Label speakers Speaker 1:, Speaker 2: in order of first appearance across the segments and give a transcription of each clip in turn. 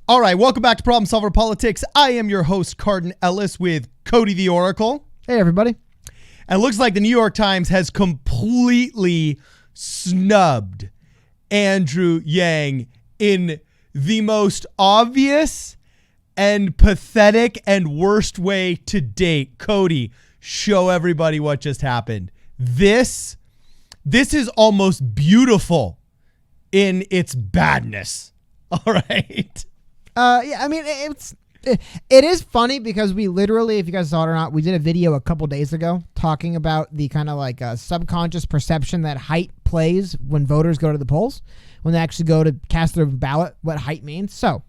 Speaker 1: All right, welcome back to Problem Solver Politics. I am your host, Cardin Ellis, with Cody the Oracle.
Speaker 2: Hey, everybody.
Speaker 1: And it looks like the New York Times has completely snubbed Andrew Yang in the most obvious and pathetic and worst way to date. Cody, show everybody what just happened. This is almost beautiful in its badness. All right.
Speaker 2: Yeah, I mean, it is funny because we literally, if you guys saw it or not, we did a video a couple days ago talking about the kind of like subconscious perception that height plays when voters go to the polls, when they actually go to cast their ballot, what height means. So,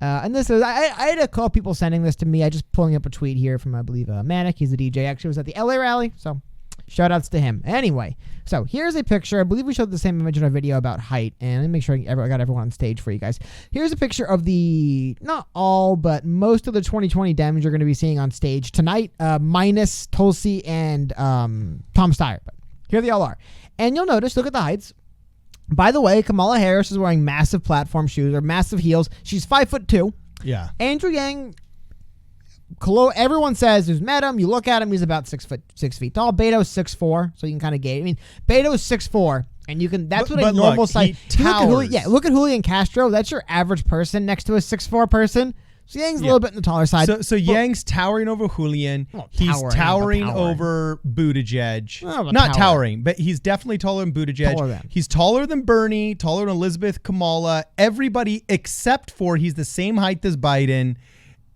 Speaker 2: and this is, I had a couple people sending this to me. I just pulling up a tweet here from, I believe, Manic. He's a DJ. Actually was at the LA rally. So shout outs to him. Anyway, so here's a picture. I believe we showed the same image in our video about height. And let me make sure I got everyone on stage for you guys. Here's a picture of not all, but most of the 2020 Dems you're going to be seeing on stage tonight, minus Tulsi and Tom Steyer. But here they all are. And you'll notice, look at the heights. By the way, Kamala Harris is wearing massive platform shoes or massive heels. She's 5'2".
Speaker 1: Yeah.
Speaker 2: Andrew Yang, everyone says who's met him, you look at him, he's about 6 feet tall. Beto's 6'4", so you can kind of gauge. I mean, Beto is 6'4", and you can. That's what a normal size. Look at Julian Castro. That's your average person next to a 6'4" person. So Yang's a little bit on the taller side.
Speaker 1: So Yang's towering over Julian. He's towering over Buttigieg. Not towering, but he's definitely taller than Buttigieg. He's taller than Bernie, taller than Elizabeth, Kamala, everybody except for he's the same height as Biden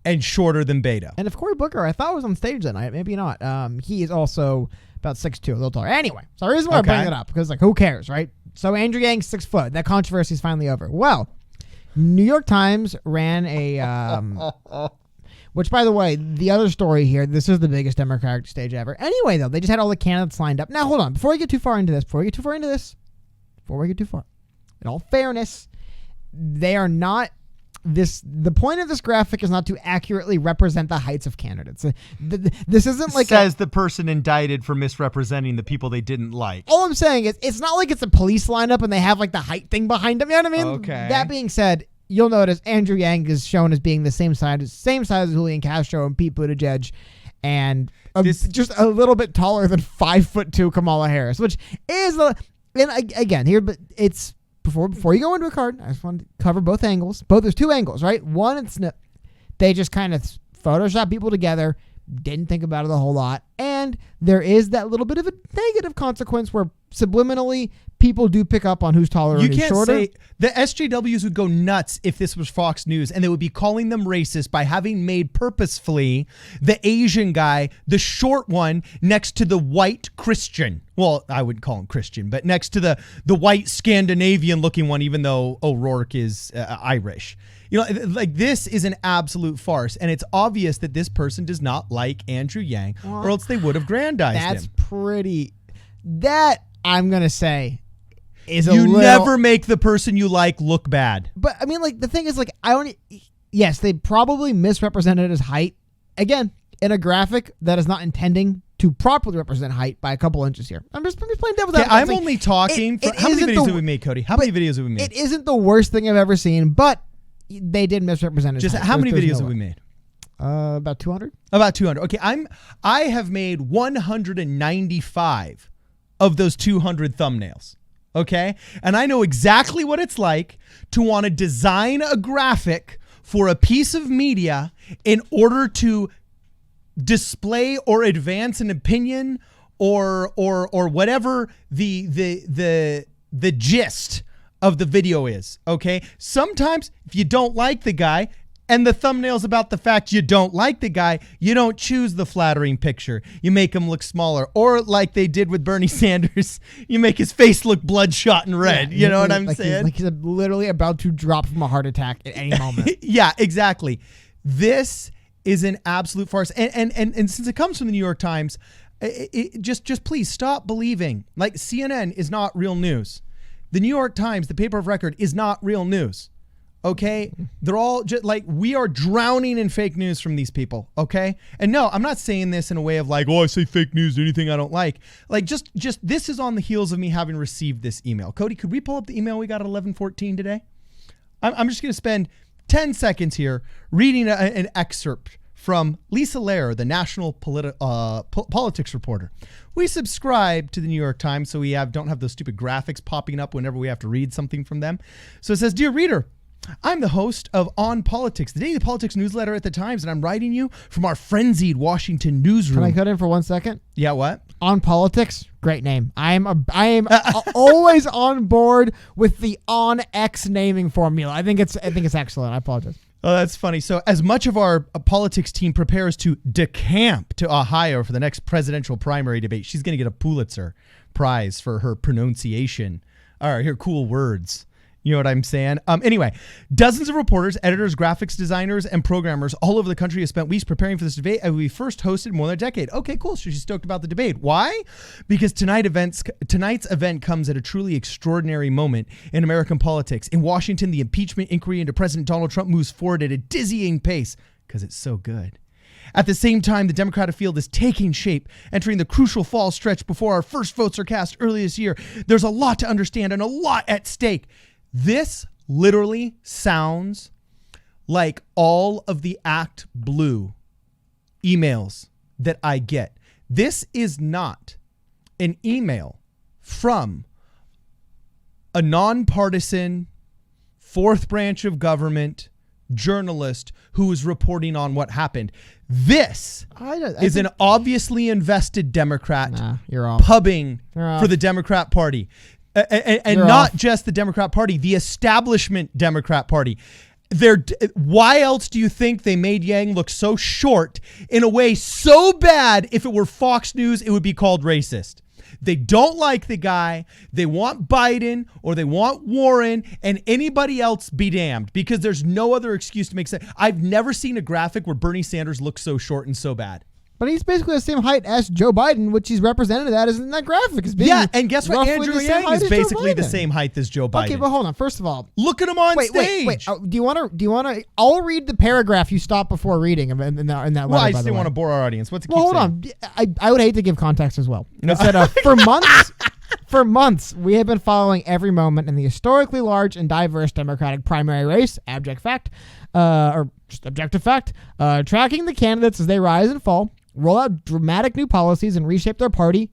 Speaker 1: and shorter than Beto.
Speaker 2: And if Cory Booker, I thought was on stage that night, maybe not. He is also about 6'2", a little taller. Anyway, so the reason why I bring it up, because like, who cares, right? So Andrew Yang's 6 foot. That controversy is finally over. Well, New York Times ran a, which by the way, the other story here, this is the biggest Democratic stage ever. Anyway, though, they just had all the candidates lined up. Now, hold on. Before we get too far into this, in all fairness, they are not, the point of this graphic is not to accurately represent the heights of candidates. This isn't like
Speaker 1: says the person indicted for misrepresenting the people they didn't like.
Speaker 2: All I'm saying is it's not like it's a police lineup and they have like the height thing behind them. You know what I mean?
Speaker 1: Okay.
Speaker 2: That being said, you'll notice Andrew Yang is shown as being the same size as Julian Castro and Pete Buttigieg, and just a little bit taller than 5'2" Kamala Harris, which is again here, but it's. Before you go into a card, I just want to cover both angles. There's two angles, right? One, it's they just kind of Photoshop people together, didn't think about it a whole lot, and there is that little bit of a negative consequence where subliminally people do pick up on who's taller and who's shorter.
Speaker 1: You can't say the SJWs would go nuts if this was Fox News, and they would be calling them racist by having made purposefully the Asian guy, the short one, next to the white Christian. Well, I wouldn't call him Christian, but next to the white Scandinavian looking one, even though O'Rourke is Irish. You know, like this is an absolute farce, and it's obvious that this person does not like Andrew Yang, or else they would have grandized him.
Speaker 2: That I'm going to say is
Speaker 1: you never make the person you like look bad.
Speaker 2: But I mean, like, the thing is, like, yes, they probably misrepresented his height, again, in a graphic that is not intending to properly represent height by a couple inches here. I'm just playing devil's advocate.
Speaker 1: I'm only talking how many videos have we made, Cody? How many videos have we made?
Speaker 2: It isn't the worst thing I've ever seen, but they did misrepresent his height.
Speaker 1: How many videos have we made?
Speaker 2: About 200.
Speaker 1: About 200. Okay, I have made 195 of those 200 thumbnails. Okay? And I know exactly what it's like to want to design a graphic for a piece of media in order to display or advance an opinion or whatever the gist of the video is. Okay? Sometimes if you don't like the guy, and the thumbnail's about the fact you don't like the guy, you don't choose the flattering picture. You make him look smaller. Or like they did with Bernie Sanders, you make his face look bloodshot and red. Yeah, you know what I'm saying?
Speaker 2: He's literally about to drop from a heart attack at any moment.
Speaker 1: Yeah, exactly. This is an absolute farce. And since it comes from the New York Times, just please stop believing. Like, CNN is not real news. The New York Times, the paper of record, is not real news. Okay, they're all just like, we are drowning in fake news from these people. Okay, and no, I'm not saying this in a way of like, oh, I say fake news to anything I don't like. Like, just this is on the heels of me having received this email. Cody, could we pull up the email we got at 11:14 today? I'm just going to spend 10 seconds here reading an excerpt from Lisa Lair, the national politics reporter. We subscribe to the New York Times, so we don't have those stupid graphics popping up whenever we have to read something from them. So it says, "Dear reader, I'm the host of On Politics, the daily politics newsletter at the Times, and I'm writing you from our frenzied Washington newsroom."
Speaker 2: Can I cut in for 1 second?
Speaker 1: Yeah, what?
Speaker 2: On Politics, great name. I am always on board with the On X naming formula. I think it's excellent. I apologize.
Speaker 1: Oh, that's funny. So as much of our politics team prepares to decamp to Ohio for the next presidential primary debate, she's going to get a Pulitzer Prize for her pronunciation. All right, here, cool words. You know what I'm saying? Anyway, dozens of reporters, editors, graphics designers, and programmers all over the country have spent weeks preparing for this debate, and we first hosted more than a decade. Okay, cool. So she's stoked about the debate. Why? Because tonight's event comes at a truly extraordinary moment in American politics. In Washington, the impeachment inquiry into President Donald Trump moves forward at a dizzying pace because it's so good. At the same time, the Democratic field is taking shape, entering the crucial fall stretch before our first votes are cast early this year. There's a lot to understand and a lot at stake. This literally sounds like all of the Act Blue emails that I get. This is not an email from a nonpartisan fourth branch of government journalist who is reporting on what happened. This is an obviously invested Democrat
Speaker 2: you're off.
Speaker 1: pubbing
Speaker 2: You're off.
Speaker 1: for the Democrat Party. And
Speaker 2: You're
Speaker 1: not
Speaker 2: off.
Speaker 1: just the Democrat Party, the establishment Democrat Party. Why else do you think they made Yang look so short in a way so bad? If it were Fox News, it would be called racist. They don't like the guy. They want Biden or they want Warren, and anybody else be damned, because there's no other excuse to make sense. I've never seen a graphic where Bernie Sanders looks so short and so bad.
Speaker 2: But he's basically the same height as Joe Biden, which he's represented as in that graphic.
Speaker 1: Yeah, and guess what?
Speaker 2: roughly
Speaker 1: Andrew
Speaker 2: the same
Speaker 1: Yang
Speaker 2: height
Speaker 1: is
Speaker 2: as Joe
Speaker 1: basically the
Speaker 2: Biden.
Speaker 1: same height as Joe Biden.
Speaker 2: Okay, but hold on. First of all,
Speaker 1: Look at him on
Speaker 2: wait.
Speaker 1: stage.
Speaker 2: Do you want to? I'll read the paragraph you stopped before reading in that letter.
Speaker 1: Well, I
Speaker 2: by
Speaker 1: just
Speaker 2: the
Speaker 1: didn't
Speaker 2: way.
Speaker 1: want to bore our audience. What's it
Speaker 2: Well,
Speaker 1: keep
Speaker 2: hold
Speaker 1: saying?
Speaker 2: on. I would hate to give context as well.
Speaker 1: No.
Speaker 2: It said, for months, we have been following every moment in the historically large and diverse Democratic primary race, abject fact, or just objective fact, tracking the candidates as they rise and fall, roll out dramatic new policies and reshape their party,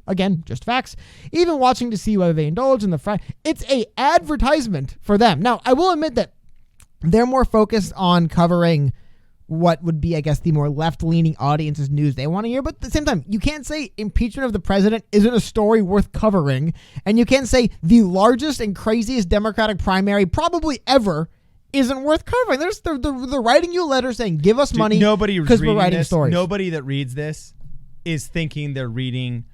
Speaker 2: again, just facts, even watching to see whether they indulge in the it's a advertisement for them. Now, I will admit that they're more focused on covering what would be, I guess, the more left-leaning audience's news they want to hear. But at the same time, you can't say impeachment of the president isn't a story worth covering. And you can't say the largest and craziest Democratic primary probably ever isn't worth covering. They're writing you a letter saying, give us money because we're writing stories.
Speaker 1: Nobody that reads this is thinking they're reading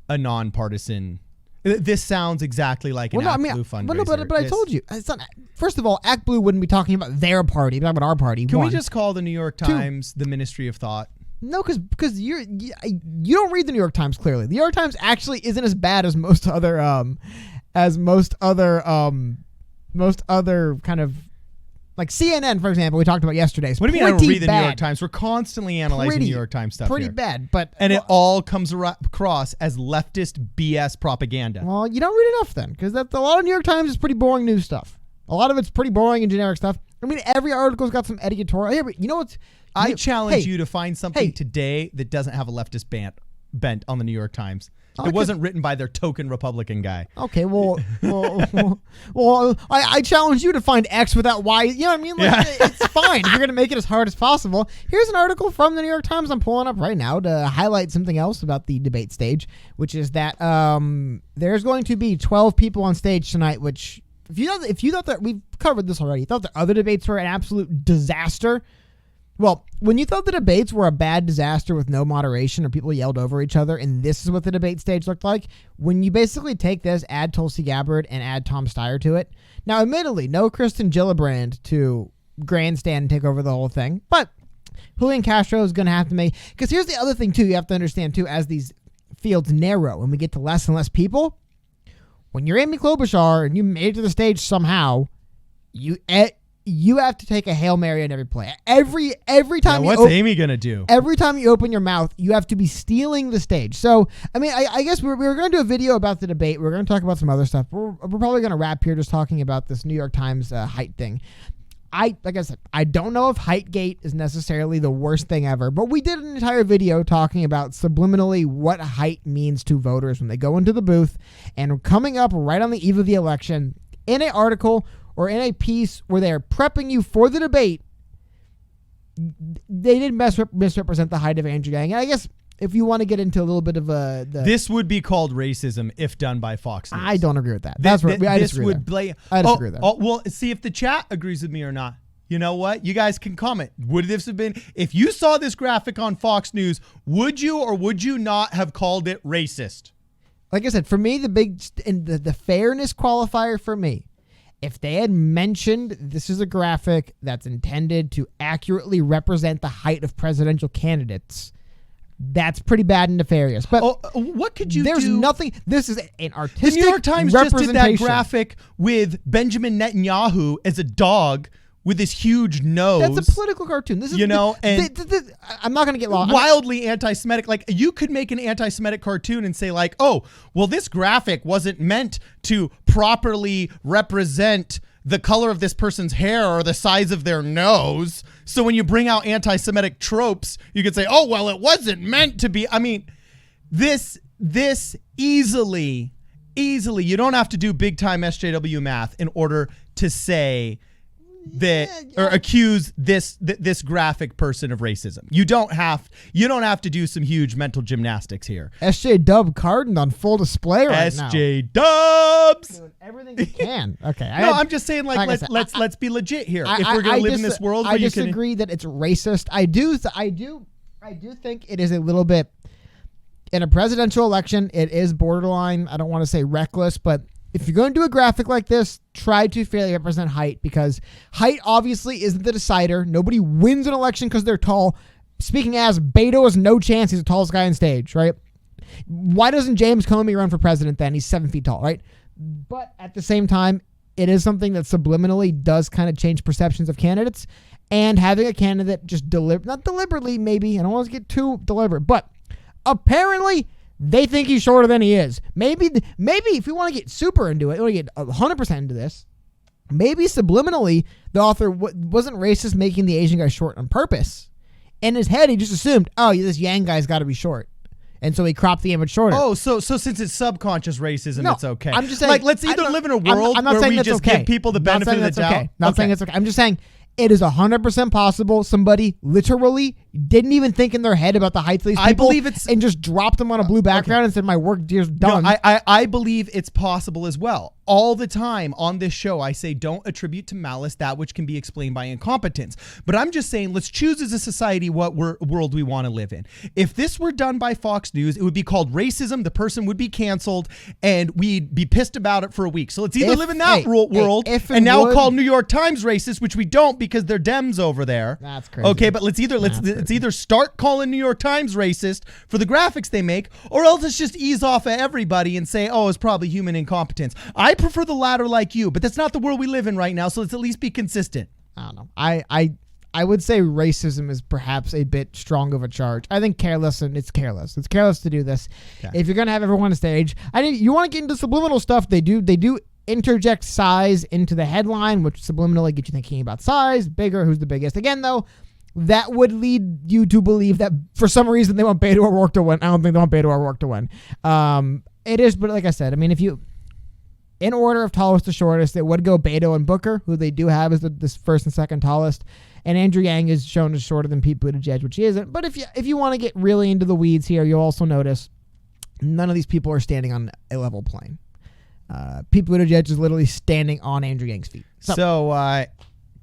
Speaker 1: a nonpartisan. This sounds exactly like an Act Blue fundraiser.
Speaker 2: But I told you. It's not, first of all, Act Blue wouldn't be talking about their party. They're talking about our party.
Speaker 1: Can we just call the New York Times the Ministry of Thought?
Speaker 2: No, because you don't read the New York Times clearly. The New York Times actually isn't as bad as most other kind of, like CNN, for example, we talked about yesterday.
Speaker 1: What do you mean I don't read the New York Times? We're constantly analyzing New York Times stuff
Speaker 2: Pretty
Speaker 1: here.
Speaker 2: bad, but...
Speaker 1: And it all comes across as leftist BS propaganda.
Speaker 2: Well, you don't read enough then, because a lot of New York Times is pretty boring news stuff. A lot of it's pretty boring and generic stuff. I mean, every article's got some editorial... Hey, but you know what's...
Speaker 1: I challenge you to find something today that doesn't have a leftist bent on the New York Times. It wasn't written by their token Republican guy.
Speaker 2: Okay, well, I challenge you to find X without Y. You know what I mean? Like, it's fine if you're going to make it as hard as possible. Here's an article from the New York Times I'm pulling up right now to highlight something else about the debate stage, which is that there's going to be 12 people on stage tonight, which if you thought that we've covered this already, you thought the other debates were an absolute disaster. Well, when you thought the debates were a bad disaster with no moderation or people yelled over each other, and this is what the debate stage looked like, when you basically take this, add Tulsi Gabbard, and add Tom Steyer to it. Now, admittedly, no Kristen Gillibrand to grandstand and take over the whole thing, but Julian Castro is going to have to make... Because here's the other thing, too, you have to understand, too, as these fields narrow and we get to less and less people, when you're Amy Klobuchar and you made it to the stage somehow, you have to take a Hail Mary on every play. Every time
Speaker 1: what's Amy going to do?
Speaker 2: Every time you open your mouth, you have to be stealing the stage. So, I mean, I guess we were going to do a video about the debate. We're going to talk about some other stuff. We're probably going to wrap here just talking about this New York Times height thing. like I said, I don't know if Heightgate is necessarily the worst thing ever, but we did an entire video talking about subliminally what height means to voters when they go into the booth, and coming up right on the eve of the election in an article or in a piece where they're prepping you for the debate, they did misrepresent the height of Andrew Yang. And I guess if you want to get into a little bit of
Speaker 1: this would be called racism if done by Fox News.
Speaker 2: I don't agree with that. That's what I disagree with. I disagree with that.
Speaker 1: Well, see if the chat agrees with me or not. You know what? You guys can comment. Would this have been, if you saw this graphic on Fox News, would you or would you not have called it racist?
Speaker 2: Like I said, for me, the fairness qualifier for me, if they had mentioned this is a graphic that's intended to accurately represent the height of presidential candidates, that's pretty bad and nefarious. But
Speaker 1: what could you do?
Speaker 2: There's nothing. This is an artistic
Speaker 1: The New York Times just did that graphic with Benjamin Netanyahu as a dog with this huge nose.
Speaker 2: That's a political cartoon. This is,
Speaker 1: and
Speaker 2: I'm not going to get lost.
Speaker 1: Wildly anti-Semitic. Like, you could make an anti-Semitic cartoon and say, like, oh, well, this graphic wasn't meant to properly represent the color of this person's hair or the size of their nose. So when you bring out anti-Semitic tropes, you could say, oh, well, it wasn't meant to be. I mean, this easily, you don't have to do big time SJW math in order to say that or accuse this graphic person of racism. You don't have to do some huge mental gymnastics here.
Speaker 2: SJ Dub Cardin on full display right now.
Speaker 1: SJ Dubs
Speaker 2: doing everything he can. Okay.
Speaker 1: I'm just saying, like let's be legit here. If we're gonna live in this world,
Speaker 2: I disagree that it's racist. I do think it is a little bit in a presidential election. It is borderline. I don't want to say reckless, but if you're going to do a graphic like this, try to fairly represent height, because height obviously isn't the decider. Nobody wins an election because they're tall. Speaking as, Beto has no chance. He's the tallest guy on stage, right? Why doesn't James Comey run for president then? He's 7 feet tall, right? But at the same time, it is something that subliminally does kind of change perceptions of candidates. And having a candidate just not deliberately, maybe, I don't want to get too deliberate, but apparently they think he's shorter than he is. Maybe if you want to get super into it, you want to get 100% into this, maybe subliminally the author wasn't racist making the Asian guy short on purpose. In his head, he just assumed, oh, this Yang guy's got to be short. And so he cropped the image shorter.
Speaker 1: Oh, so since it's subconscious racism, it's okay.
Speaker 2: I'm just saying,
Speaker 1: like, let's either live in a world where we just give people the benefit of the doubt.
Speaker 2: Not saying it's okay. I'm just saying it is 100% possible somebody literally didn't even think in their head about the height of these people.
Speaker 1: I believe it's,
Speaker 2: and just dropped them on a blue background and said, my work is done.
Speaker 1: No, I believe it's possible as well. All the time on this show, I say don't attribute to malice that which can be explained by incompetence. But I'm just saying, let's choose as a society what world we want to live in. If this were done by Fox News, it would be called racism. The person would be canceled, and we'd be pissed about it for a week. So let's either live in that world and now call New York Times racist, which we don't because they're Dems over there.
Speaker 2: That's crazy.
Speaker 1: Okay, but let's either start calling New York Times racist for the graphics they make, or else let's just ease off of everybody and say, oh, it's probably human incompetence. I prefer the latter like you, but that's not the world we live in right now, so let's at least be consistent.
Speaker 2: I don't know. I would say racism is perhaps a bit strong of a charge. I think careless, and it's careless. It's careless to do this. Okay. If you're going to have everyone on stage, you want to get into subliminal stuff, they do interject size into the headline, which subliminally get you thinking about size, bigger, who's the biggest. Again, though, that would lead you to believe that for some reason they want Beto O'Rourke to win. I don't think they want Beto O'Rourke to win. It is, but like I said, I mean, if you, in order of tallest to shortest, it would go Beto and Booker, who they do have as this first and second tallest. And Andrew Yang is shown as shorter than Pete Buttigieg, which he isn't. But if you want to get really into the weeds here, you'll also notice none of these people are standing on a level plane. Pete Buttigieg is literally standing on Andrew Yang's feet.
Speaker 1: So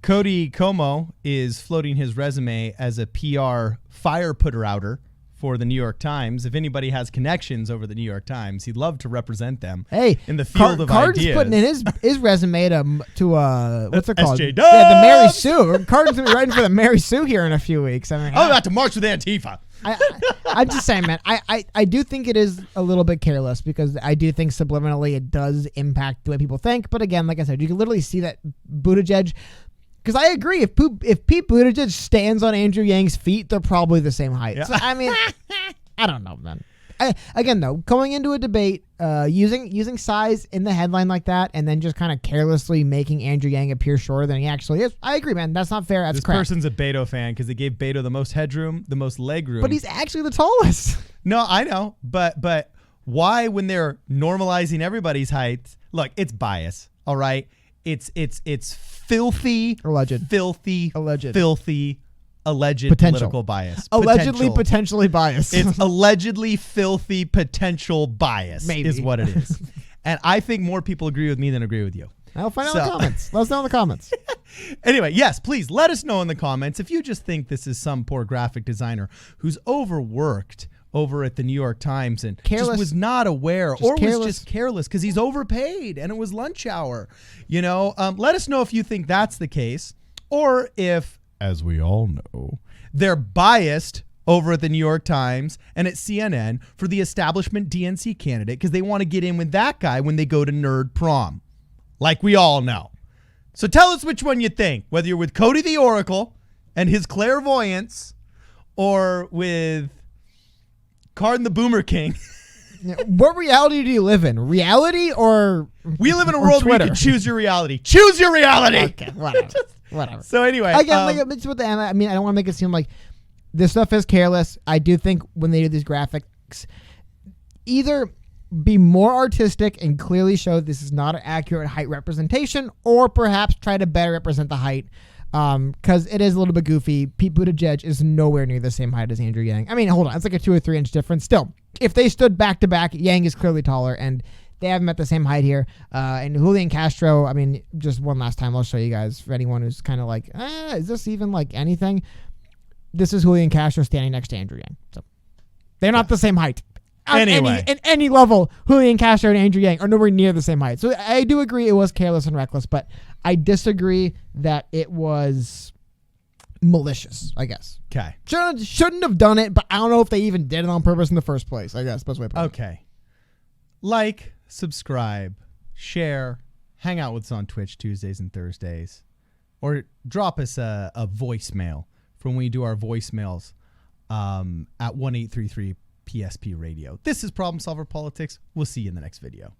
Speaker 1: Cody Como is floating his resume as a PR fire putter-outer for the New York Times. If anybody has connections over the New York Times, he'd love to represent them in the field of ideas.
Speaker 2: Cardin's putting in his resume to what's it called?
Speaker 1: SJ
Speaker 2: Dubs! Yeah, the Mary Sue. Cardin's going to be writing for the Mary Sue here in a few weeks. I mean,
Speaker 1: I'm about to march with Antifa.
Speaker 2: I'm just saying, man, I do think it is a little bit careless, because I do think subliminally it does impact the way people think. But again, like I said, you can literally see that Buttigieg, because I agree, if Pete Buttigieg stands on Andrew Yang's feet, they're probably the same height. Yeah. So, I mean, I don't know, man. again though, going into a debate, using size in the headline like that, and then just kind of carelessly making Andrew Yang appear shorter than he actually is. I agree, man. That's not fair. That's
Speaker 1: This
Speaker 2: crap.
Speaker 1: person's a Beto fan because they gave Beto the most headroom, the most leg room.
Speaker 2: But he's actually the tallest.
Speaker 1: No, I know, but why, when they're normalizing everybody's height? Look, it's bias. All right, it's filthy,
Speaker 2: Alleged.
Speaker 1: filthy,
Speaker 2: Alleged.
Speaker 1: filthy, alleged
Speaker 2: Potential.
Speaker 1: political bias.
Speaker 2: Allegedly,
Speaker 1: Potential.
Speaker 2: potentially biased.
Speaker 1: It's allegedly filthy potential bias.
Speaker 2: Maybe.
Speaker 1: Is what it is. And I think more people agree with me than agree with you.
Speaker 2: I'll find out in the comments. Let us know in the comments.
Speaker 1: Anyway, yes, please let us know in the comments if you just think this is some poor graphic designer who's overworked over at the New York Times and
Speaker 2: Careless.
Speaker 1: just was not aware
Speaker 2: Just
Speaker 1: or
Speaker 2: careless.
Speaker 1: was just careless because he's overpaid and it was lunch hour. You know, let us know if you think that's the case, or if, as we all know, they're biased over at the New York Times and at CNN for the establishment DNC candidate because they want to get in with that guy when they go to Nerd Prom, like we all know. So tell us which one you think, whether you're with Cody the Oracle and his clairvoyance, or with Cardin the Boomer King.
Speaker 2: What reality do you live in? Reality or
Speaker 1: We live in a
Speaker 2: or
Speaker 1: world where
Speaker 2: Twitter?
Speaker 1: you can choose your reality. Choose your reality.
Speaker 2: Okay, whatever. Whatever.
Speaker 1: So anyway,
Speaker 2: Again, like, it's with the, I mean, I don't want to make it seem like this stuff is careless. I do think when they do these graphics, either be more artistic and clearly show this is not an accurate height representation, or perhaps try to better represent the height. Because it is a little bit goofy. Pete Buttigieg is nowhere near the same height as Andrew Yang. I mean, hold on, it's like a 2 or 3 inch difference. Still, if they stood back to back, Yang is clearly taller, and they haven't met the same height here. And Julian Castro, I mean, just one last time, I'll show you guys for anyone who's kind of like, is this even like anything? This is Julian Castro standing next to Andrew Yang. So they're not the same height.
Speaker 1: Anyway.
Speaker 2: In any level, Julian Castro and Andrew Yang are nowhere near the same height. So I do agree it was careless and reckless, but I disagree that it was malicious, I guess.
Speaker 1: Okay.
Speaker 2: Shouldn't have done it, but I don't know if they even did it on purpose in the first place, I guess. Best way to put it.
Speaker 1: Okay. Like, subscribe, share, hang out with us on Twitch Tuesdays and Thursdays, or drop us a voicemail from when we do our voicemails at 1-833 PSP Radio. This is Problem Solver Politics. We'll see you in the next video.